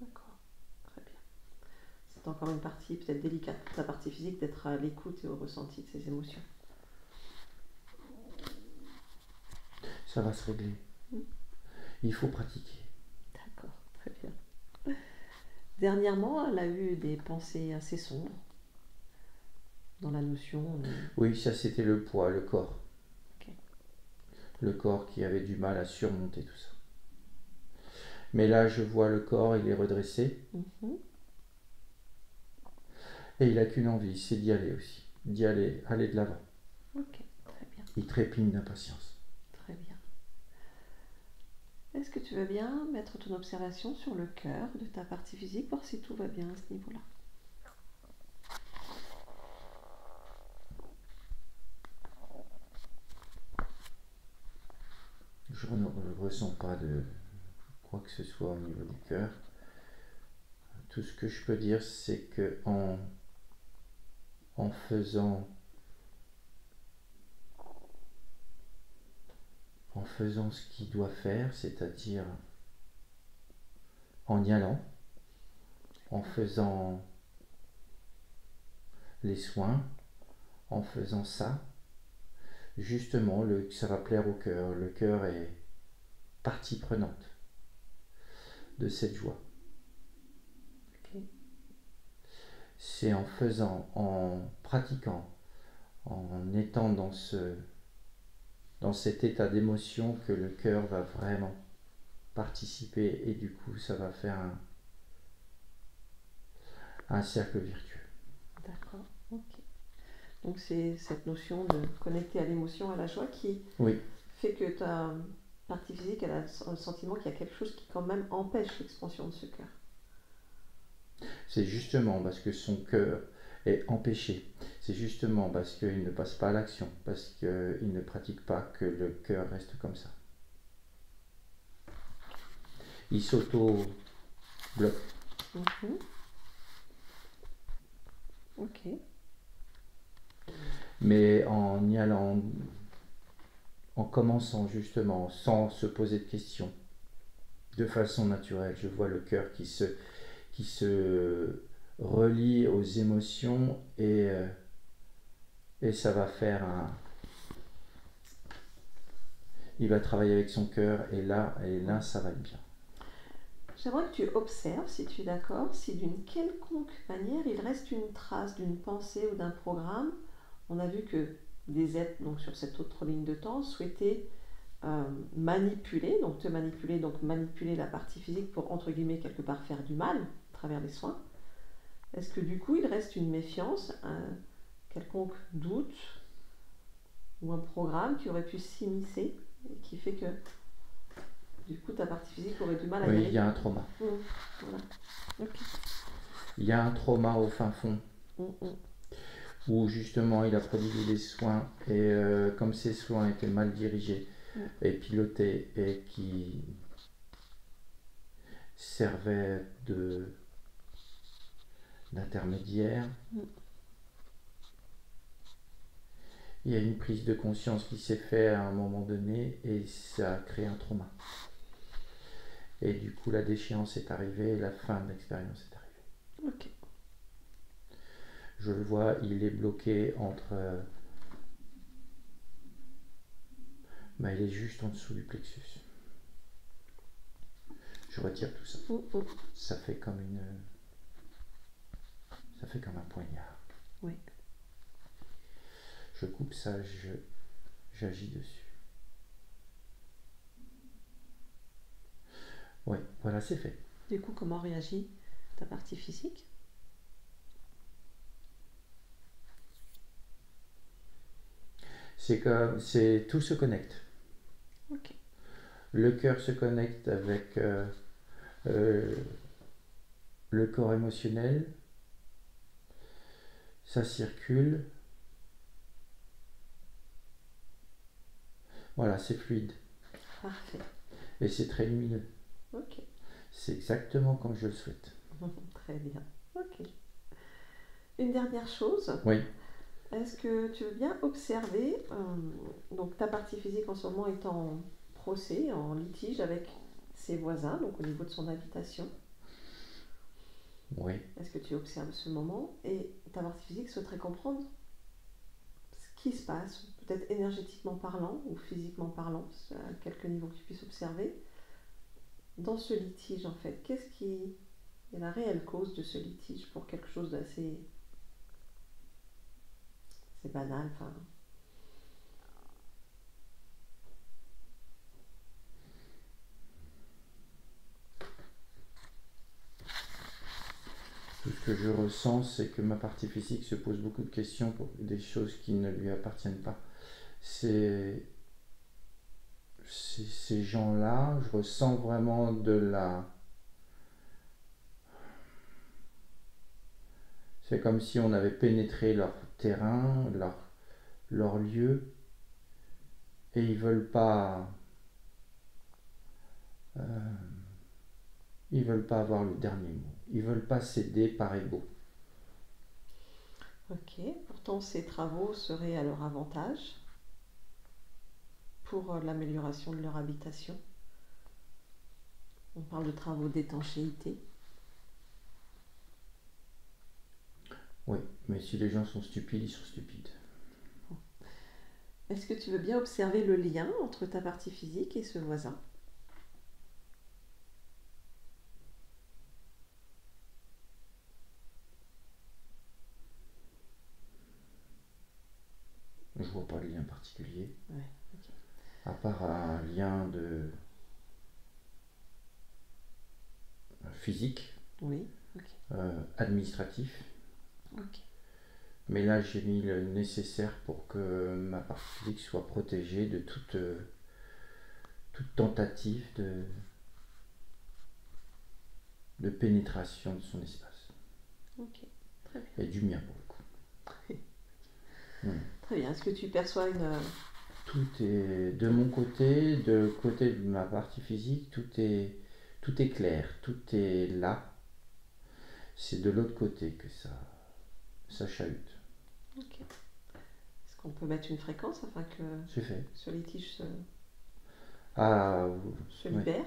D'accord, très bien. C'est encore une partie peut-être délicate pour ta partie physique d'être à l'écoute et au ressenti de ses émotions. Ça va se régler. Il faut pratiquer. D'accord, très bien. Dernièrement, elle a eu des pensées assez sombres dans la notion. Oui, ça c'était le poids, le corps. Okay. Le corps qui avait du mal à surmonter tout ça. Mais là, je vois le corps, il est redressé. Et il n'a qu'une envie, c'est d'y aller aussi. D'y aller de l'avant. Ok, très bien. Il trépigne d'impatience. Très bien. Est-ce que tu veux bien mettre ton observation sur le cœur de ta partie physique, voir si tout va bien à ce niveau-là? Je ne ressens pas de quoi que ce soit au niveau du cœur. Tout ce que je peux dire, c'est que en faisant ce qu'il doit faire, c'est-à-dire en y allant, en faisant les soins, en faisant ça, justement, ça va plaire au cœur. Le cœur est partie prenante de cette joie. Okay. C'est en faisant, en pratiquant, en étant dans cet état d'émotion que le cœur va vraiment participer et du coup ça va faire un cercle vertueux. D'accord, ok. Donc c'est cette notion de connecter à l'émotion, à la joie qui fait que ta partie physique elle a le sentiment qu'il y a quelque chose qui quand même empêche l'expansion de ce cœur. C'est justement parce que son cœur est empêché. C'est justement parce qu'il ne passe pas à l'action, parce qu'il ne pratique pas que le cœur reste comme ça. Il s'auto-bloque. Ok. Mais en y allant, en commençant justement, sans se poser de questions, de façon naturelle, je vois le cœur qui se relie aux émotions et ça va faire il va travailler avec son cœur et là ça va être bien. J'aimerais que tu observes, si tu es d'accord, si d'une quelconque manière il reste une trace d'une pensée ou d'un programme. On a vu que des êtres, donc sur cette autre ligne de temps, souhaitaient manipuler, donc te manipuler, donc manipuler la partie physique pour, entre guillemets, quelque part faire du mal à travers les soins. Est-ce que du coup il reste une méfiance, un quelconque doute ou un programme qui aurait pu s'immiscer et qui fait que du coup ta partie physique aurait du mal à y aller? Oui, il y a un trauma. Voilà. Okay. Il y a un trauma au fin fond. Où justement il a prodigué des soins et comme ces soins étaient mal dirigés et pilotés et qui servait d'intermédiaire. Il y a une prise de conscience qui s'est faite à un moment donné et ça a créé un trauma. Et du coup, la déchéance est arrivée et la fin de l'expérience est arrivée. Ok. Je le vois, il est bloqué entre... il est juste en dessous du plexus. Je retire tout ça. Ça fait comme un poignard. Oui. Je coupe ça, j'agis dessus. Oui, voilà, c'est fait. Du coup, comment réagit ta partie physique? Tout se connecte. Ok. Le cœur se connecte avec le corps émotionnel. Ça circule. Voilà, c'est fluide. Parfait. Et c'est très lumineux. Ok. C'est exactement comme je le souhaite. Très bien. Ok. Une dernière chose. Oui. Est-ce que tu veux bien observer, donc ta partie physique en ce moment est en procès, en litige avec ses voisins, donc au niveau de son habitation. Oui. Est-ce que tu observes ce moment et ta partie physique souhaiterait comprendre ce qui se passe, peut-être énergétiquement parlant ou physiquement parlant, à quelques niveaux que tu puisses observer, dans ce litige en fait. Qu'est-ce qui est la réelle cause de ce litige pour quelque chose d'assez banal, enfin... Tout ce que je ressens, c'est que ma partie physique se pose beaucoup de questions pour des choses qui ne lui appartiennent pas. Ces gens-là, je ressens vraiment c'est comme si on avait pénétré leur terrain, leur lieu, et ils veulent pas avoir le dernier mot. Ils veulent pas céder par ego. Ok, pourtant ces travaux seraient à leur avantage pour l'amélioration de leur habitation. On parle de travaux d'étanchéité. Oui, mais si les gens sont stupides, ils sont stupides. Bon. Est-ce que tu veux bien observer le lien entre ta partie physique et ce voisin ? Je vois pas de lien particulier. Ouais, ok. À part un lien physique, oui, ok. Administratif. Ok. Mais là, j'ai mis le nécessaire pour que ma partie physique soit protégée de toute tentative de pénétration de son espace. Ok, très bien. Et du mien pour le coup. Très bien. Est-ce que tu perçois une... Tout est de mon côté, de côté de ma partie physique, tout est clair, tout est là. C'est de l'autre côté que ça chahute. Ok. Est-ce qu'on peut mettre une fréquence afin que C'est fait. ce litige se ouais. libère ?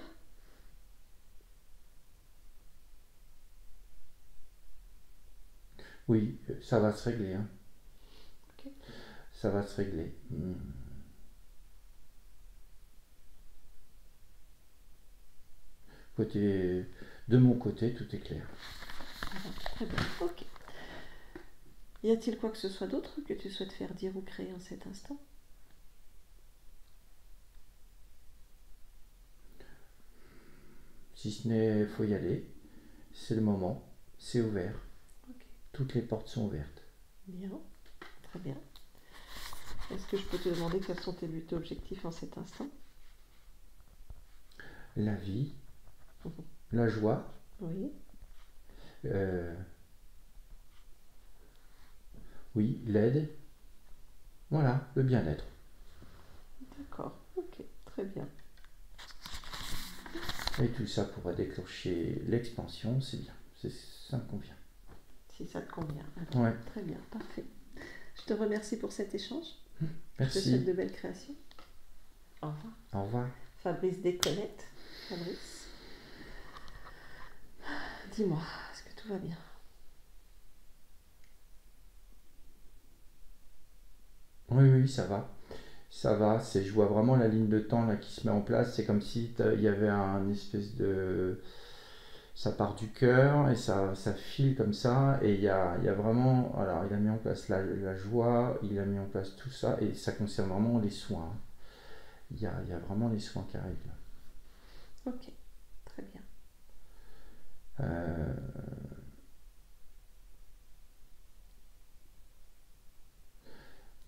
Oui, ça va se régler. Hein. Ok. Ça va se régler. De mon côté, tout est clair. Très bien, ok. Y a-t-il quoi que ce soit d'autre que tu souhaites faire dire ou créer en cet instant ? Si ce n'est, faut y aller. C'est le moment. C'est ouvert. Okay. Toutes les portes sont ouvertes. Bien, très bien. Est-ce que je peux te demander quels sont tes buts et objectifs en cet instant ? La vie, la joie, oui, oui, l'aide, voilà, le bien-être. D'accord, ok, très bien. Et tout ça pourrait déclencher l'expansion, c'est bien, ça me convient. Si ça te convient. Alors, ouais. Très bien, parfait. Je te remercie pour cet échange. Merci. Je te souhaite de belles créations. Au revoir. Au revoir. Fabrice déconnecte. Fabrice. Dis-moi, est-ce que tout va bien? Oui, ça va. Ça va, je vois vraiment la ligne de temps là qui se met en place. C'est comme si il y avait un espèce de... Ça part du cœur et ça file comme ça. Et il y a vraiment... Alors, il a mis en place la joie, il a mis en place tout ça. Et ça concerne vraiment les soins. Il y a vraiment les soins qui arrivent là. Ok, très bien.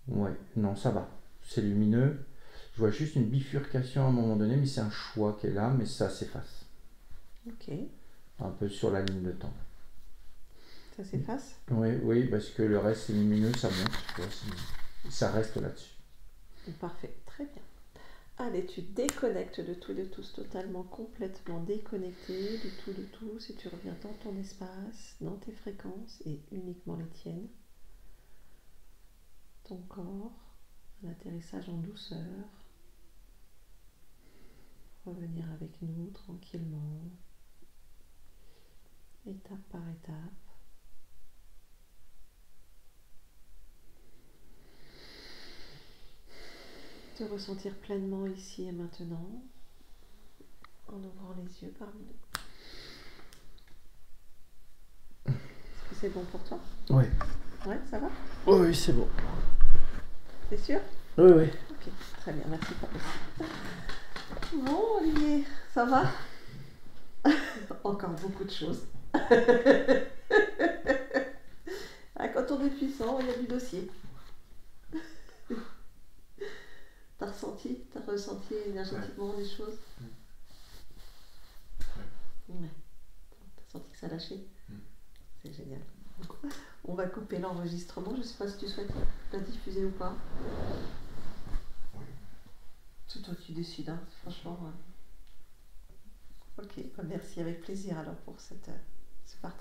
Ouais, non, ça va. C'est lumineux. Je vois juste une bifurcation à un moment donné, mais c'est un choix qui est là, mais ça s'efface. Ok. Un peu sur la ligne de temps. Ça s'efface? Oui, parce que le reste c'est lumineux, ça monte. Ça reste là-dessus. Parfait, très bien. Allez, tu déconnectes de tout et de tous, totalement, complètement déconnecté de tout, si tu reviens dans ton espace, dans tes fréquences et uniquement les tiennes. Ton corps, un atterrissage en douceur. Revenir avec nous tranquillement, étape par étape. Te ressentir pleinement ici et maintenant, en ouvrant les yeux parmi nous. Est-ce que c'est bon pour toi? Oui. Ouais, ça va? Oui, c'est bon. T'es sûr? Oui. Ok, très bien, merci Fabrice. Bon, Olivier, ça va? Encore beaucoup de choses. Quand on est puissant, il y a du dossier. T'as ressenti énergétiquement des choses? Ouais. T'as senti que ça lâchait? C'est génial. On va couper l'enregistrement. Je sais pas si tu souhaites la diffuser ou pas. C'est toi qui décides, hein, franchement. Ok, merci, avec plaisir alors pour ce partage.